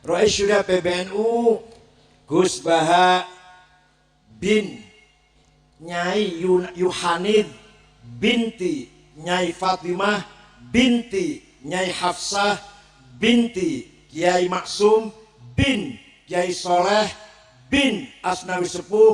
Rais Syura PBNU Gus Baha bin Nyai Yuhanid binti Nyai Fatimah binti Nyai Hafsah binti Kiai Maksum bin Kiai Soleh bin Asnawi Sepuh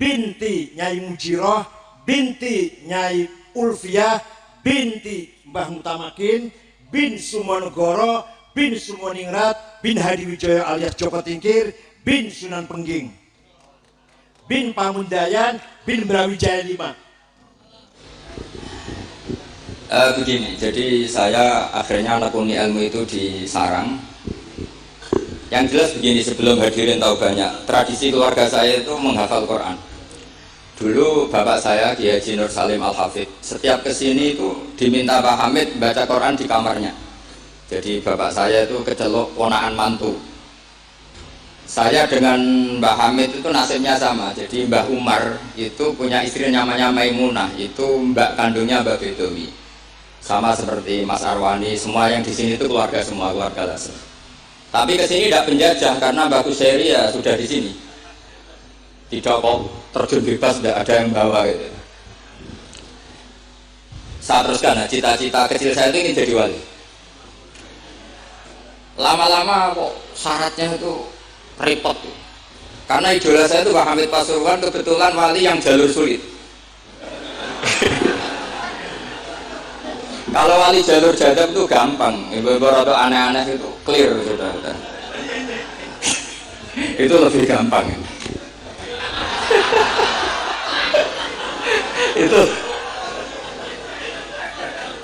binti Nyai Mujiroh binti Nyai Ulfiah binti Mbah Mutamakin bin Sumonegoro bin Sumoningrat bin Hadi Wijaya alias Joko Tingkir bin Sunan Pengging bin Pamundayan bin Brawijaya V. Begini, jadi saya akhirnya menekuni ilmu itu di Sarang. Yang jelas begini, sebelum hadirin tahu banyak, tradisi keluarga saya itu menghafal Quran. Dulu bapak saya Kiai Haji Nur Salim Al-Hafidh setiap kesini itu diminta Pak Hamid baca Quran di kamarnya. Jadi bapak saya itu kecelok ponakan mantu. Saya dengan Mbah Hamid itu nasibnya sama. Jadi Mbah Umar itu punya istri namanya Maimunah, itu mbak kandungnya Mbah Bedowi. Sama seperti Mas Arwani, semua yang di sini itu keluarga semua, keluarga Lasem. Tapi ke sini tidak penjajah karena Mbak Kuseri ya sudah di sini. Tidak kok terjun bebas, tidak ada yang bawa gitu. Saya teruskan, nah, cita-cita kecil saya itu ingin jadi wali. Lama-lama kok syaratnya itu repot tuh. Karena idola saya itu Pak Hamid Pasuruan kebetulan wali yang jalur sulit. Kalau wali jalur jadab itu gampang, ibu-ibu rada aneh-aneh itu clear sudah. Itu lebih gampang. Itu.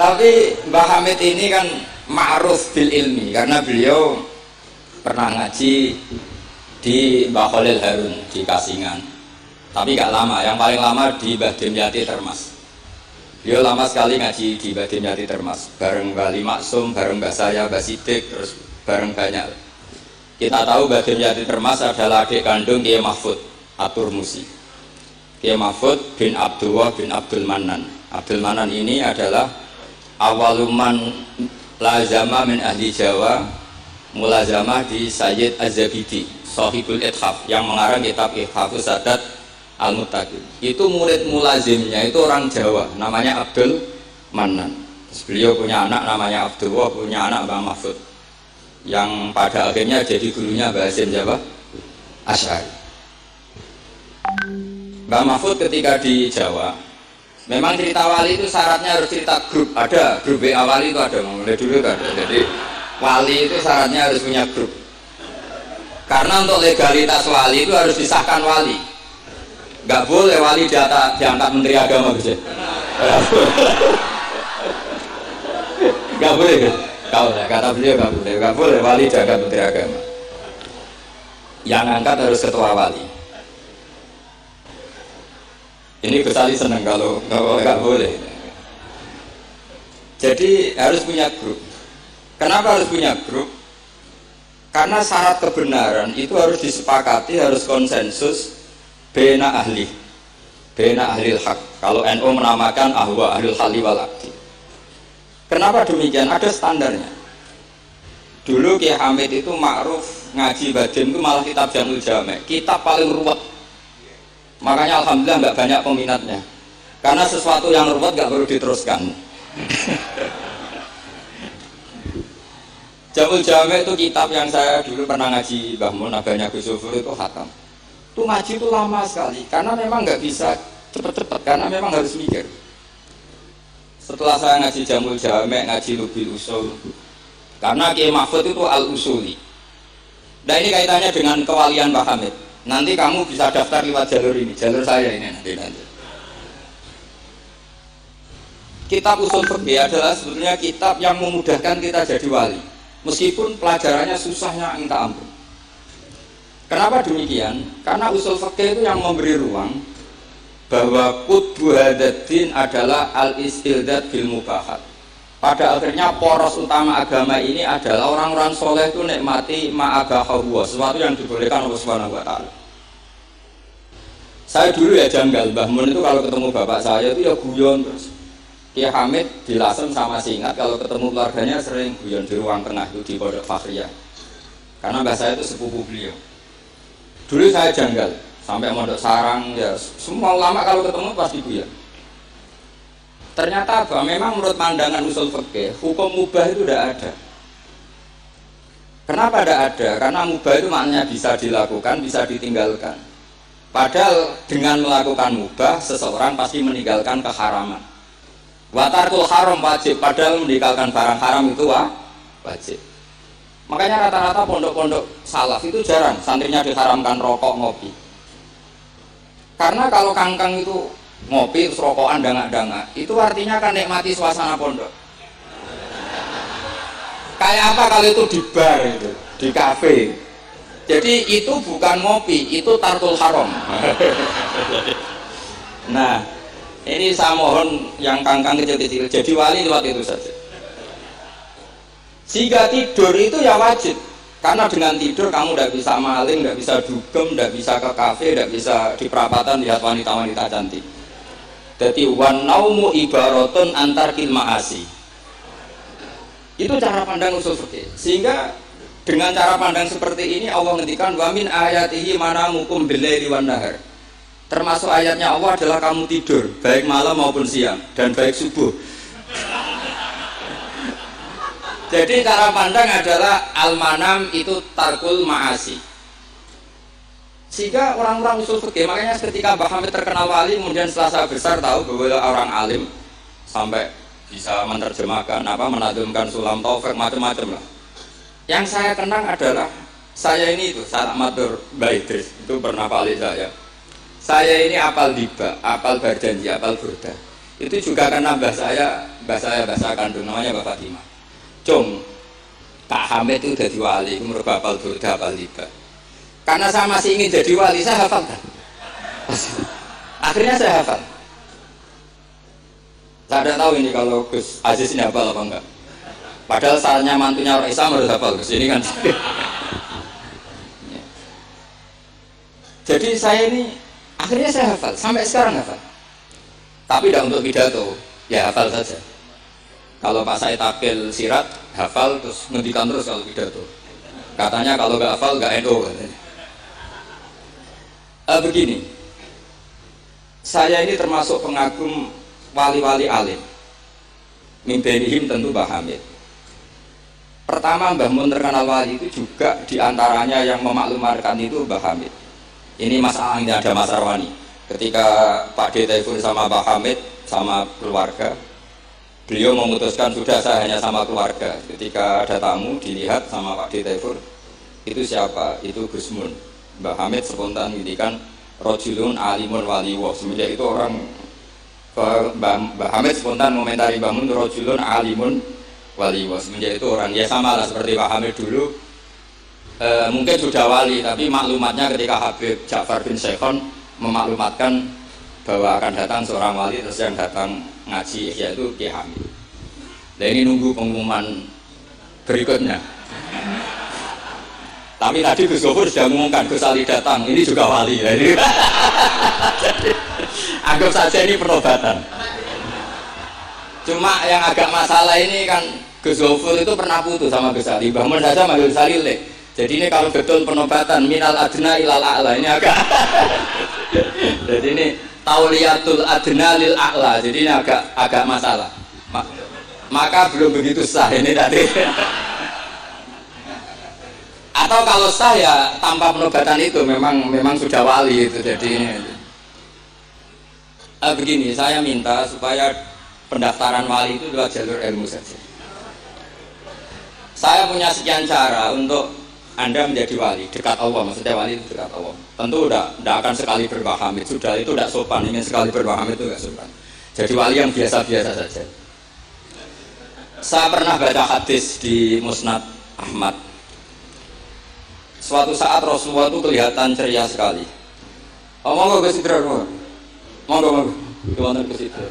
Tapi Mbah Hamid ini kan ma'ruf bil ilmi karena beliau pernah ngaji di Mbah Khalil Harun di Kasingan. Tapi gak lama, yang paling lama di Mbah Dimyati Termas. Beliau lama sekali ngaji di Mbah Dimyati Termas, bareng Wali Maksum, bareng Mbah saya, Mbah Sidik, terus bareng banyak. Kita tahu Mbah Dimyati Termas adalah adik kandung Kiai Mahfud Atur Musi. Kiai Mahfud bin Abdullah bin Abdul Manan. Abdul Manan ini adalah awaluman lazama min ahli Jawa, mulazamah di Sayyid Az-Zabidi, Sahibul Ithaf, yang mengarang kitab Ithafus Sadat Al-Muttaqin. Itu murid mulazimnya itu orang Jawa, namanya Abdul Manan. Beliau punya anak namanya Abdullah, punya anak Mbah Mahfud, yang pada akhirnya jadi gurunya Mbah Hasyim Jawa Asy'ari. Mbah Mahfud ketika di Jawa, memang cerita wali itu syaratnya harus cerita grup. Ada grup WA wali itu ada, mulai dulu kan. Jadi wali itu syaratnya harus punya grup. Karena untuk legalitas wali itu harus disahkan wali. Gak boleh wali diangkat Menteri Agama gitu. Gak boleh gitu. Kata beliau gak boleh wali diangkat Menteri Agama. Yang angkat harus ketua wali. Ini Gus seneng kalau gak boleh. Jadi harus punya grup. Kenapa harus punya grup? Karena syarat kebenaran itu harus disepakati, harus konsensus bena ahli hak. Kalau NU menamakan ahwa ahlul hali wal aqdi. Kenapa demikian? Ada standarnya. Dulu Kiai Hamid itu ma'ruf ngaji badim itu malah kitab Jamul Jami', kitab paling ruwet. Makanya alhamdulillah nggak banyak peminatnya. Karena sesuatu yang ruwet nggak perlu diteruskan. Jamul Jami' itu kitab yang saya dulu pernah ngaji Mbah Mun, abahnya Gus Sufur itu khatam. Itu ngaji itu lama sekali karena memang nggak bisa cepet-cepet, karena memang harus mikir. Setelah saya ngaji Jamul Jami', ngaji Lubil Usul, karena Kiai Mahfud itu al-usuli. Nah ini kaitannya dengan kewalian Pak Hamid. Nanti kamu bisa daftar lewat jalur ini, jalur saya ini nanti. Kitab Usul Fiqh adalah sebetulnya kitab yang memudahkan kita jadi wali, meskipun pelajarannya susahnya minta ampun. Kenapa demikian? Karena usul fikih itu yang memberi ruang bahwa qutbu hadzal adalah al-istildad bil mubahat. Pada akhirnya poros utama agama ini adalah orang-orang soleh itu nikmati ma'abahahu, sesuatu yang dibolehkan Allah Subhanahu wa taala. Saya dulu ya janggal, Mbah Mun itu kalau ketemu bapak saya itu ya guyon terus. Kiai Hamid di Lasem sama Singat kalau ketemu keluarganya sering guyon di ruang tengah itu di Pondok Fakhriyah. karena mbah saya itu sepupu beliau. Dulu saya janggal sampai mondok sarang, ya semua ulama kalau ketemu pasti guyon. Ternyata apa? Memang menurut pandangan usul fikih, hukum mubah itu tidak ada. Kenapa tidak ada? Karena mubah itu maknanya bisa dilakukan, bisa ditinggalkan. Padahal dengan melakukan mubah, seseorang pasti meninggalkan keharaman. Wa tarkul haram wajib, padahal meninggalkan barang haram itu wajib. Makanya rata-rata pondok-pondok salaf itu jarang santrinya diharamkan rokok, ngopi. Karena kalau kangkang itu ngopi, terus rokokan, dangak-dangak, itu artinya kan nikmati suasana pondok. Kayak apa kalau itu di bar, itu, di kafe. Jadi itu bukan ngopi, itu tarkul haram. Nah, ini saya mohon yang kangkang kecil-kecil jadi wali lewat itu saja. Sehingga tidur itu ya wajib, karena dengan tidur kamu tidak bisa maling, tidak bisa dugem, tidak bisa ke kafe, tidak bisa di perapatan lihat wanita-wanita cantik. Jadi wan naumu ibaratun antar kilmaasi. Itu cara pandang usul fikih. Sehingga dengan cara pandang seperti ini Allah ngendikan wa min ayatihi manamukum billaili wan nahar. Termasuk ayatnya Allah adalah kamu tidur baik malam maupun siang dan baik subuh. Jadi cara pandang adalah al-manam itu tarkul ma'asi. Sehingga orang-orang usul fikih, makanya ketika Mbah Hamid terkenal wali, kemudian setelah saya besar tahu bahwa orang alim sampai bisa menerjemahkan menadumkan sulam taufik macam-macam lah. Yang saya kenang adalah saya ini itu saat matur Mbah Idris itu pernah wali saya. Saya ini apal diba, apal berjanji, apal burda. Itu juga karena bahasa kandung namanya Mbak Fatimah. Cung, Pak Hamid itu jadi wali, itu merubah apal burda, apal diba. Karena saya masih ingin jadi wali, saya hafalkan. Akhirnya saya hafal. Saya tidak tahu ini kalau Gus Aziz ini hafal apa enggak. Padahal saatnya mantunya Roh Islam harus hafal Gus ini kan. Jadi saya ini akhirnya saya hafal, sampai sekarang hafal. Tapi tidak untuk pidato, ya hafal saja. Kalau Pak Said Akil sirat hafal terus ngendikan terus kalau pidato. Katanya kalau nggak hafal nggak NU katanya. Begini, saya ini termasuk pengagum wali-wali alim. Mimbenihim tentu Mbah Hamid. Pertama Mbah Mun terkenal wali itu juga diantaranya yang memaklumarkan itu Mbah Hamid. Ini masalahnya ada Mas Arwani. Ketika Pak D. telepon sama Mbah Hamid sama keluarga, beliau memutuskan sudah saya hanya sama keluarga. Ketika ada tamu dilihat sama Pak D. telepon, itu siapa? Itu Gus Mun. Mbah Hamid spontan ngintikan rojulun alimun waliwo. Semenjak itu orang Mbah Hamid spontan komentari Mbah Mun rojulun alimun waliwo. Semenjak itu orang ya sama lah seperti Pak Hamid dulu. Mungkin sudah wali, tapi maklumatnya ketika Habib Ja'far bin Syekhon memaklumatkan bahwa akan datang seorang wali, terus yang datang ngaji yaitu Kiai Hamid. Nah ini nunggu pengumuman berikutnya. Tapi tadi Gus Gofur sudah mengumumkan Gus Ali datang, ini juga wali. Jadi, anggap saja ini penobatan. Cuma yang agak masalah ini kan Gus Gofur itu pernah putus sama Gus Ali. Mbah Mun saja manggil Gus Ali lek. Jadi ini kalau betul penobatan minal adna ilal a'la ini agak. Jadi ini tauliyatul adna lil a'la. Jadi ini agak masalah. Maka belum begitu sah ini tadi. Atau kalau sah ya tanpa penobatan itu memang sudah wali itu. Jadi ini begini, saya minta supaya pendaftaran wali itu lewat jalur ilmu saja. Saya punya sekian cara untuk Anda menjadi wali dekat Allah, maksudnya wali itu dekat Allah. Tentu tidak akan sekali Mbah Hamid, sudah itu tidak sopan. Ingin sekali Mbah Hamid itu tidak sopan. Jadi wali yang biasa-biasa saja. Saya pernah baca hadis di Musnad Ahmad. Suatu saat Rasulullah itu kelihatan ceria sekali. Oh, monggo Gus Idrar, monggo, gimana Gus Idrar?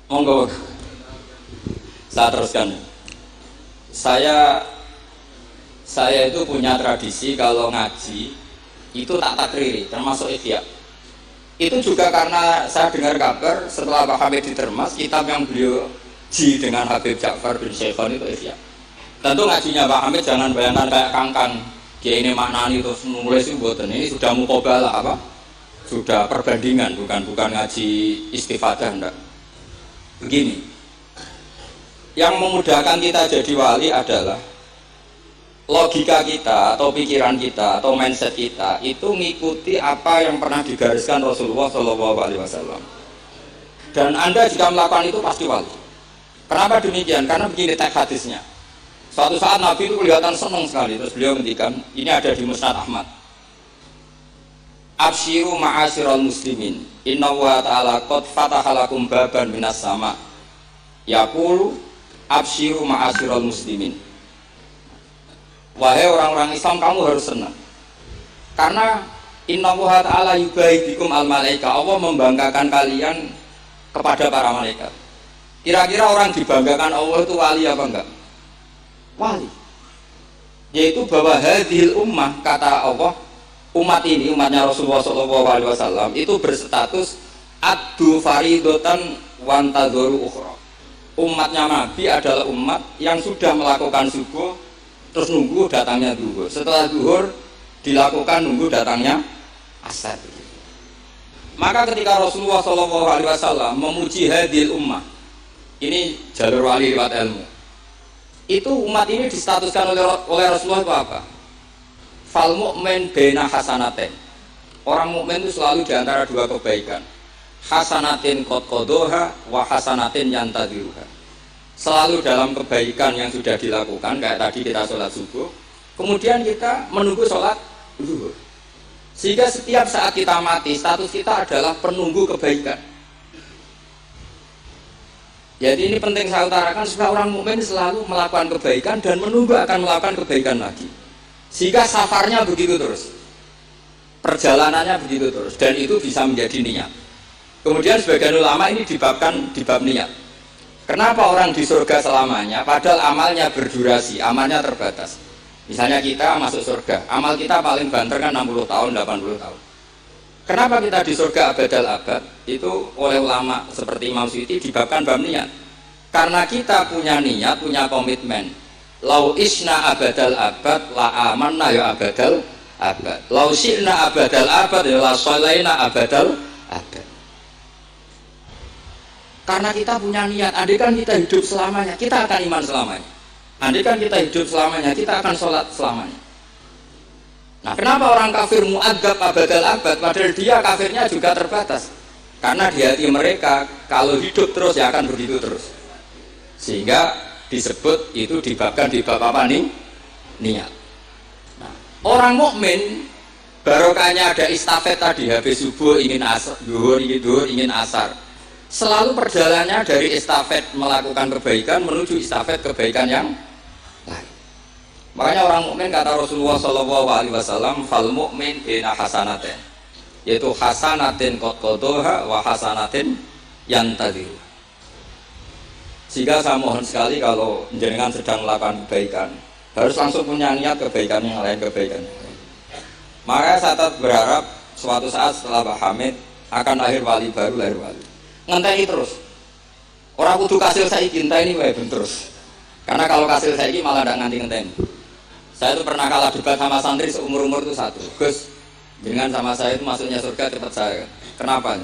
Monggo, saya teruskan. Saya itu punya tradisi kalau ngaji itu tak takriri, termasuk ihya. Itu juga karena saya dengar kabar setelah Pak Hamid ditermas, kitab yang beliau ji dengan Habib Ja'far bin Syekhon itu Ihya. Tentu ngajinya Pak Hamid jangan bayangkan kayak kangkang dia ini maknani terus nulis itu buatan, ini sudah muqabalah apa? Sudah perbandingan, bukan ngaji istifadah enggak. Begini, yang memudahkan kita jadi wali adalah logika kita atau pikiran kita atau mindset kita itu ngikuti apa yang pernah digariskan Rasulullah SAW. Dan Anda jika melakukan itu pasti wali. Kenapa demikian? Karena begini teks hadisnya. Suatu saat Nabi itu kelihatan senang sekali, terus beliau ngendikan, ini ada di Musnad Ahmad. Absyiru ma'asyiral muslimin, inna wa ta'ala qad fataha lakum baban minas sama. Yaqulu absyiru ma'asyiral muslimin. Wahai orang-orang Islam, kamu harus senang. Karena inna wa ta'ala yubahi bikum al-malaika, Allah membanggakan kalian kepada para malaikat. Kira-kira orang dibanggakan Allah itu wali apa enggak? Wali, yaitu bahwa hadhil ummah, kata Allah, umat ini, umatnya Rasulullah SAW itu berstatus addu faridotan wantadzoru ukhra. Umatnya Nabi adalah umat yang sudah melakukan subuh terus nunggu datangnya zuhur, setelah zuhur dilakukan nunggu datangnya asar. Maka ketika Rasulullah SAW memuji hadhil ummah, ini jalur wali lewat ilmu, itu umat ini distatuskan oleh Rasulullah itu apa? Fal mu'min baina hasanatin. Orang mukmin itu selalu diantara dua kebaikan. Hasanatin qad qadaha wa hasanatin yantadhiruha. Selalu dalam kebaikan yang sudah dilakukan, kayak tadi kita sholat subuh, kemudian kita menunggu sholat zuhur. Sehingga setiap saat kita mati, status kita adalah penunggu kebaikan. Jadi ini penting saya utarakan supaya orang mukmin selalu melakukan kebaikan dan menunggu akan melakukan kebaikan lagi. Sehingga safarnya begitu terus, perjalanannya begitu terus, dan itu bisa menjadi niat. Kemudian sebagian ulama ini dibabkan di bab niat. Kenapa orang di surga selamanya? Padahal amalnya berdurasi, amalnya terbatas. Misalnya kita masuk surga, amal kita paling banter kan 60 tahun, 80 tahun. Kenapa kita di surga abadal abad? Itu oleh ulama seperti Imam Suyuti dibabkan bab niat. Karena kita punya niat, punya komitmen. Lau isna abadal abad la amanna ya abadal abad. Lau syi'na abadal abad ya la sholaina abadal abad. Karena kita punya niat, andai kan kita hidup selamanya, kita akan iman selamanya. Andai kan kita hidup selamanya, kita akan sholat selamanya. Nah, kenapa orang kafir mu'adzab abadal abad, padahal dia kafirnya juga terbatas? Karena di hati mereka, kalau hidup terus ya akan begitu terus. Sehingga disebut itu dibabkan di bab apa nih? Niat. Nah, orang mukmin barokahnya ada istafet tadi, habis subuh ingin asar, zuhur ingin asar. Selalu perjalanannya dari estafet melakukan kebaikan menuju estafet kebaikan yang lain. Makanya orang mukmin kata Rasulullah SAW, fal mukmin bina hasanatin, yaitu hasanatin qad qadaha wa hasanatin yantadhiru. Sehingga saya mohon sekali kalau jenengan sedang melakukan kebaikan, harus langsung punya niat kebaikan yang lain, kebaikan yang lain. Maka saya tetap berharap suatu saat setelah Pak Hamid akan lahir wali baru, lahir wali. Ngenteni terus. Orang kudu kasil saiki ngenteni wae ben terus. Karena kalau kasil saiki malah ndak nganti ngenteni. Saya itu pernah kalah debat sama santri seumur-umur itu satu. Gus, dengan sama saya itu masuknya surga cepat saya. Kenapa?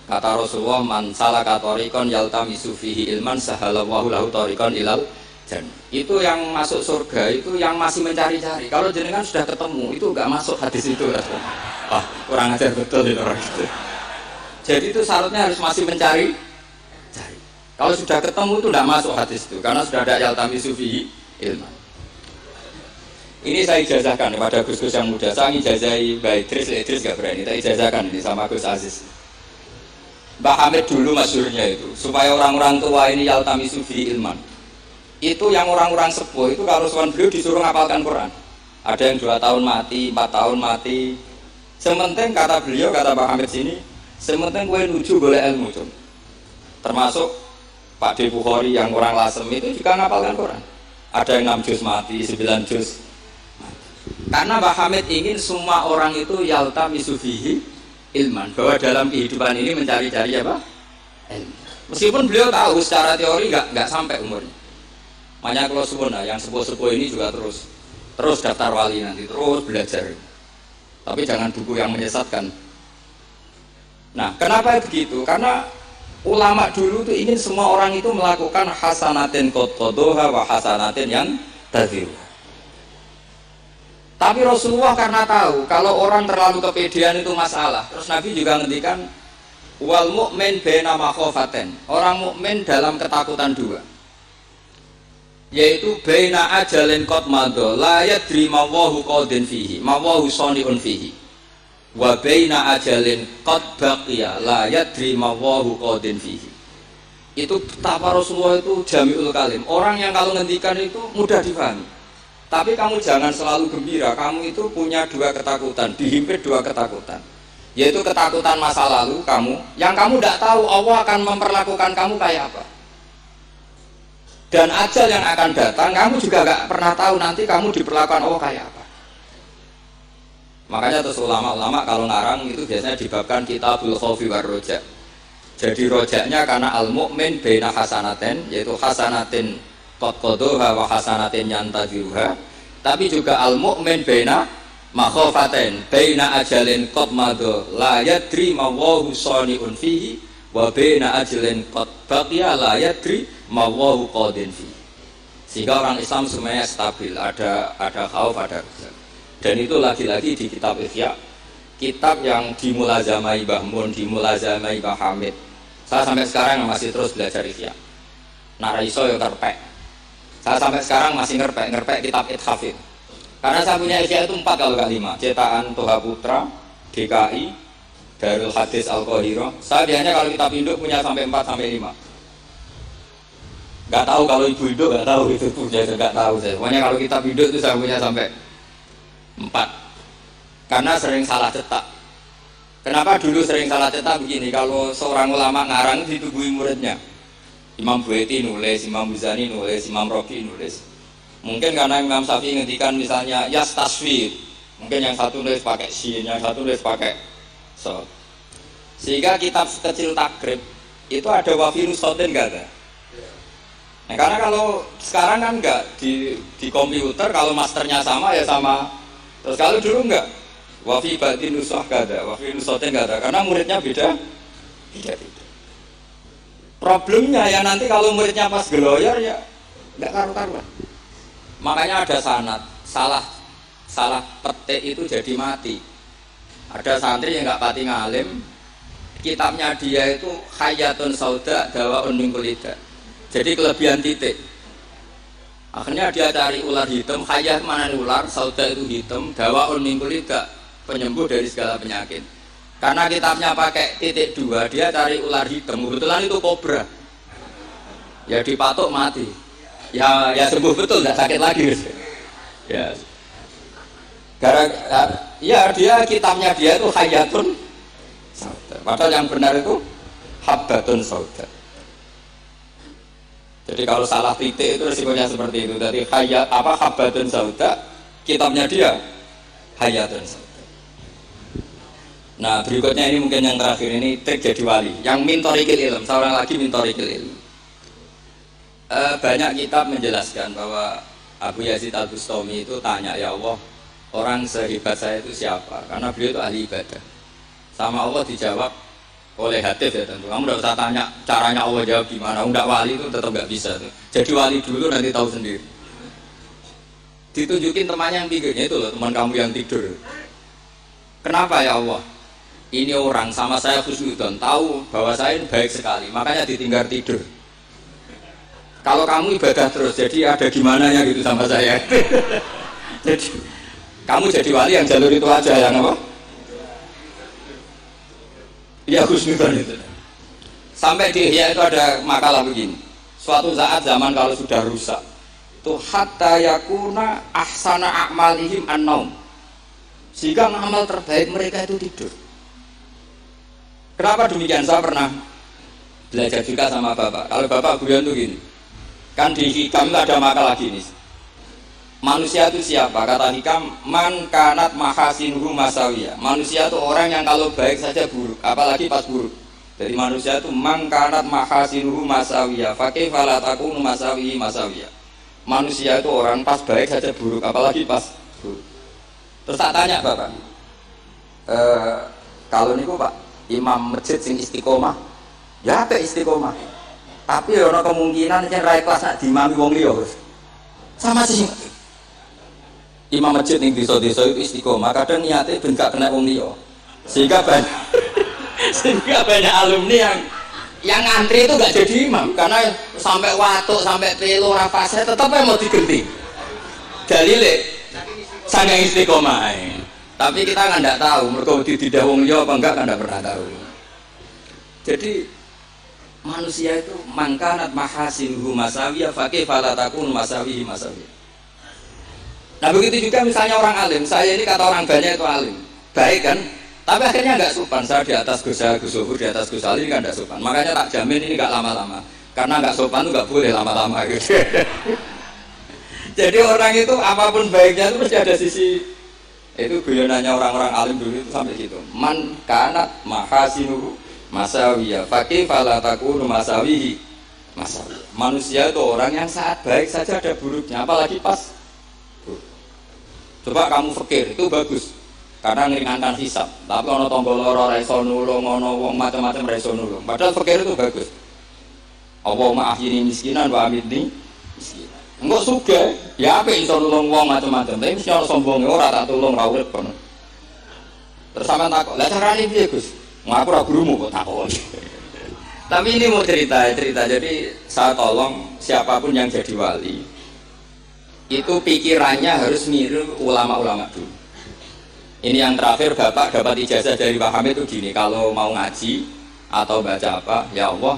Kata Rasulullah, man salaka tariqan yaltamisu fihi ilman sahalallahu lahu tariqan ilal jannah. Itu yang masuk surga itu yang masih mencari-cari. Kalau jenengan sudah ketemu itu enggak masuk hadis itu. Wah, kurang ajar betul itu orang itu. Jadi itu syaratnya harus masih mencari. Kalau sudah ketemu itu tidak masuk hadis itu, karena sudah ada yaltamisu fihi ilman. Ini saya ijazahkan kepada Gus-Gus yang muda. Saya ijazahi Mbak Idris gak berani. Saya ijazahkan ini sama Gus Aziz. Mbak Hamid dulu masyhurnya itu, supaya orang-orang tua ini yaltamisu fihi ilman. Itu yang orang-orang sepuh itu kalau suan beliau disuruh ngapalkan Quran. Ada yang 2 tahun mati, 4 tahun mati. Sementing kata beliau, kata Pak Hamid sini, sementing gue nuju golek ilmu tuh. Termasuk Pak De Bukhari yang orang Lasem itu juga ngapalkan Quran. Ada yang 6 juz mati, 9 juz. Karena Pak Hamid ingin semua orang itu yaltamisu fihi ilman, bahwa dalam kehidupan ini mencari-cari apa? Ilmu. Meskipun beliau tahu secara teori nggak sampai umurnya. Makanya kalau suwun yang sepuh-sepuh ini juga terus daftar wali nanti, terus belajar. Tapi jangan buku yang menyesatkan. Nah, kenapa begitu? Karena ulama dulu itu ingin semua orang itu melakukan hasanatin qadqadoha wa hasanatin yang tadhiru. Tapi Rasulullah karena tahu kalau orang terlalu kepedean itu masalah. Terus Nabi juga ngendikan wal mu'min baina makhafaten. Orang mukmin dalam ketakutan dua. Yaitu baina ajalin qad madha la yadri ma wallahu qadin fihi, ma wallahu sani'un fihi. Wa baina ajalin qad baqiya la yadri ma wallahu qadin fihi. Itu betapa Rasulullah itu jami'ul kalim. Orang yang kalau ngendikan itu mudah difahami. Tapi kamu jangan selalu gembira, kamu itu punya dua ketakutan, dihimpit dua ketakutan. Yaitu ketakutan masa lalu kamu, yang kamu tidak tahu Allah akan memperlakukan kamu kayak apa. Dan ajal yang akan datang, kamu juga gak pernah tahu nanti kamu diperlakukan Allah kayak apa. Makanya terus ulama-ulama kalau ngarang itu biasanya dibabkan kitabul khaufi war roja. Jadi rojaknya karena al-mu'min baina hasanaten, yaitu hasanatin qad qadha wa hasanatin yantadhiruha, tapi juga al-mu'min baina makhafaten baina ajalin qad madha la yadri ma wallahu sani'un fihi wa baina ajalin qad baqiya la yadri ma wallahu qadin fihi. Sehingga orang Islam semuanya stabil, ada khauf, ada raja. Dan itu lagi-lagi di kitab Ihya, kitab yang dimulazamai Mbah Mun, dimulazamai Mbah Hamid. Saya sampai sekarang masih terus belajar Ihya. Nak ra iso ya kerpek. Saya sampai sekarang masih ngerpek kitab Ithafid. Karena saya punya Ihya itu 4 kalau gak 5. Cetakan Toha Putra, DKI, Darul Hadis Al-Qahirah. Saya biasanya kalau kitab induk punya sampai 4 sampai 5. Gak tahu kalau ibu induk gak tahu itu punya, gak tahu saya. Pokoknya kalau kitab induk itu saya punya sampai 4. Karena sering salah cetak. Kenapa dulu sering salah cetak begini? Kalau seorang ulama ngarang ditubuhi muridnya. Imam Buaiti nulis, Imam Muzani nulis, Imam Robi nulis. Mungkin karena Imam Syafi'i ngendikan misalnya yas taswir, mungkin yang satu nulis pakai shin, yang satu nulis pakai so. Sehingga kitab kecil takrib itu ada wafiru sotin enggak ada. Nah, karena kalau sekarang kan enggak di komputer, kalau masternya sama ya sama. Terus kalau dulu enggak, wafi batin nusah enggak ada, wafiru sotin enggak ada, karena muridnya beda. Problemnya ya nanti kalau muridnya pas geloyor ya nggak karu-karuan. Makanya ada sanad, salah petik itu jadi mati. Ada santri yang nggak pati ngalim, kitabnya dia itu hayatun sauda dawaun min kulida. Jadi kelebihan titik. Akhirnya dia cari ular hitam, hayat mana ular, sauda itu hitam, dawaun min kulida, penyembuh dari segala penyakit. Karena kitabnya pakai titik 2, dia cari ular hitam, kebetulan itu kobra. Ya dipatok mati. Ya sembuh betul, nggak sakit lagi. Ya. Ya dia kitabnya dia itu hayatun sauda. Padahal yang benar itu habbatun sauda. Jadi kalau salah titik itu risikonya seperti itu. Jadi habbatun sauda, kitabnya dia hayatun sauda. Nah berikutnya ini mungkin yang terakhir, ini trik jadi wali yang mintorikil ilm, seorang lagi mintorikil ilm. Banyak kitab menjelaskan bahwa Abu Yazid Al-Bustami itu tanya, ya Allah, orang sehebat saya itu siapa? Karena beliau itu ahli ibadah. Sama Allah dijawab oleh Hatif ya tentu. Kamu tidak usah tanya caranya Allah jawab gimana. Tidak wali itu tetap nggak bisa. Jadi wali dulu nanti tahu sendiri. Ditunjukin temannya yang pikirnya itu loh, teman kamu yang tidur. Kenapa ya Allah? Ini orang sama saya khusnudon, tahu bahwa saya baik sekali, makanya ditinggal tidur. Kalau kamu ibadah terus, jadi ada gimana ya gitu sama saya. Jadi kamu jadi wali yang jalur itu aja, yang apa? Ya khusnudon itu. Sampai di Ihya itu ada makalah begini. Suatu saat zaman kalau sudah rusak, itu hatta yakuna ahsana a'malihim an-naum. Sehingga amal terbaik mereka itu tidur. Kenapa demikian? Saya pernah belajar juga sama bapak. Kalau bapak guyon tuh gini, kan di Hikam itu ada makalah gini. manusia itu siapa? Kata hikam, man kanat mahasinuhu masawiyah. Manusia itu orang yang kalau baik saja buruk, apalagi pas buruk. Jadi manusia itu man kanat mahasinuhu masawiyah. Fakih fala takunu masawihi masawiyah. Manusia itu orang pas baik saja buruk, apalagi pas buruk. Terus tak tanya Bapak, kalau niku Pak imam masjid sing istiqomah, ya apa istiqomah? Tapi ada kemungkinan yang rai kelas nak dimami wong liya. Sama sih. Imam masjid ning desa-desa itu istiqomah, kadang niatnya ben gak kena wong liya. Sehingga banyak alumni yang ngantri itu gak jadi imam karena sampai watuk, sampai pelo ora fase tetep mau diganti. Dalile sangat istiqomah. Tapi kita kan tidak tahu mereka tidak wong liya apa enggak kan tidak pernah tahu. Jadi manusia itu mangkanat mahasinuhu masawiyah fakih fala takun masawihi masawiyah. Nah begitu juga misalnya orang alim, saya ini kata orang banyak itu alim, baik kan? Tapi akhirnya nggak sopan, saya di atas Gus Zuhur, di atas Gus Ali kan nggak sopan. Makanya tak jamin ini nggak lama-lama, karena nggak sopan itu nggak boleh lama-lama gitu. Jadi orang itu apapun baiknya itu mesti ada sisi. Itu guyonannya orang-orang alim dulu itu sampai gitu. Man kanat mahasinuhu masawiyah fakih fala takunu masawihi masawiyah. Manusia itu orang yang saat baik saja ada buruknya, apalagi pas buruk. Coba kamu fikir itu bagus karena meringankan hisab. Tapi ono tangga lara ra iso nulung, ono wong macam-macam ra iso nulung. Padahal fikir itu bagus. Allahumma ahyini miskinan wa amitni miskinan. Engko sugih, ya apik iso nulung wong macam-macam. Tapi mesti ono sombonge ora tak tulung ra urip kono. Terus sampean takok, "Lah carane piye, Gus?" Ngaku ora gurumu kok takon. Tapi ini mau cerita. Jadi saya tolong siapapun yang jadi wali itu pikirannya harus niru ulama-ulama dulu. Ini yang terakhir Bapak dapat ijazah dari Pak Hamid itu gini, kalau mau ngaji atau baca apa, ya Allah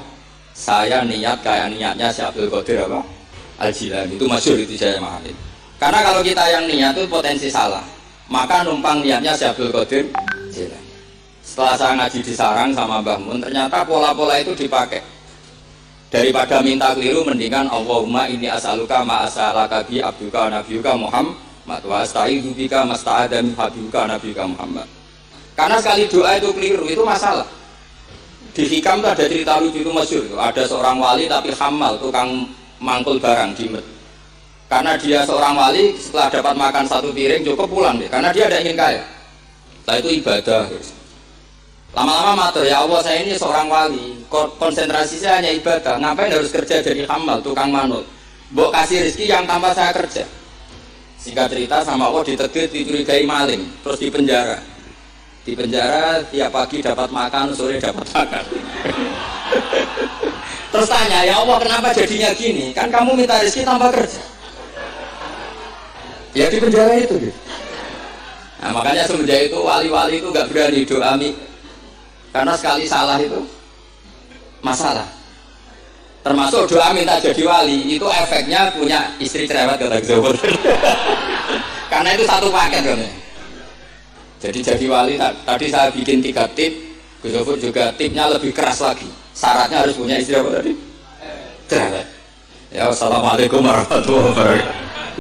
saya niat kayak niatnya Syekh Abdul Qadir apa? Al-Jilani. Itu masyhur itu saya Pak Hamid. Karena kalau kita yang niat itu potensi salah, maka numpang niatnya Syekh Abdul Qadir Jilani. Setelah saya ngaji di sarang sama Mbah Mun, ternyata pola-pola itu dipakai. Daripada minta keliru, mendingan Allahumma inni as'aluka ma as'alaka bi abduka nabiyuka Muhammad wa asta'idzu bika masta'adza min habibika nabiyuka Muhammad. Karena sekali doa itu keliru, itu masalah. Di hikam itu ada cerita lucu itu masyhur. Ada seorang wali tapi hamal, tukang mangkul barang di Med. Karena dia seorang wali, setelah dapat makan satu piring cukup pulang deh. Karena dia tidak ingin kaya. Setelah itu ibadah. Lama-lama matur, ya Allah saya ini seorang wali, konsentrasi saya hanya ibadah, ngapain harus kerja jadi hamal, tukang manut. Mbok kasih rezeki yang tanpa saya kerja. Singkat cerita sama Allah ditegur, dicurigai maling, terus dipenjara. Di penjara tiap pagi dapat makan, sore dapat makan. Terus tanya, ya Allah kenapa jadinya gini? Kan kamu minta rezeki tanpa kerja. Ya di penjara itu gitu. Nah makanya semenjak itu wali-wali itu gak berani doa karena sekali salah itu masalah. Termasuk doa minta jadi wali itu efeknya punya istri cerewet kata Zuhur. Karena itu satu paket kan. Jadi wali tadi saya bikin 3 tip, Zuhur juga tipnya lebih keras lagi. Syaratnya harus punya istri apa tadi? Cerewet. Ya wassalamualaikum warahmatullahi wabarakatuh.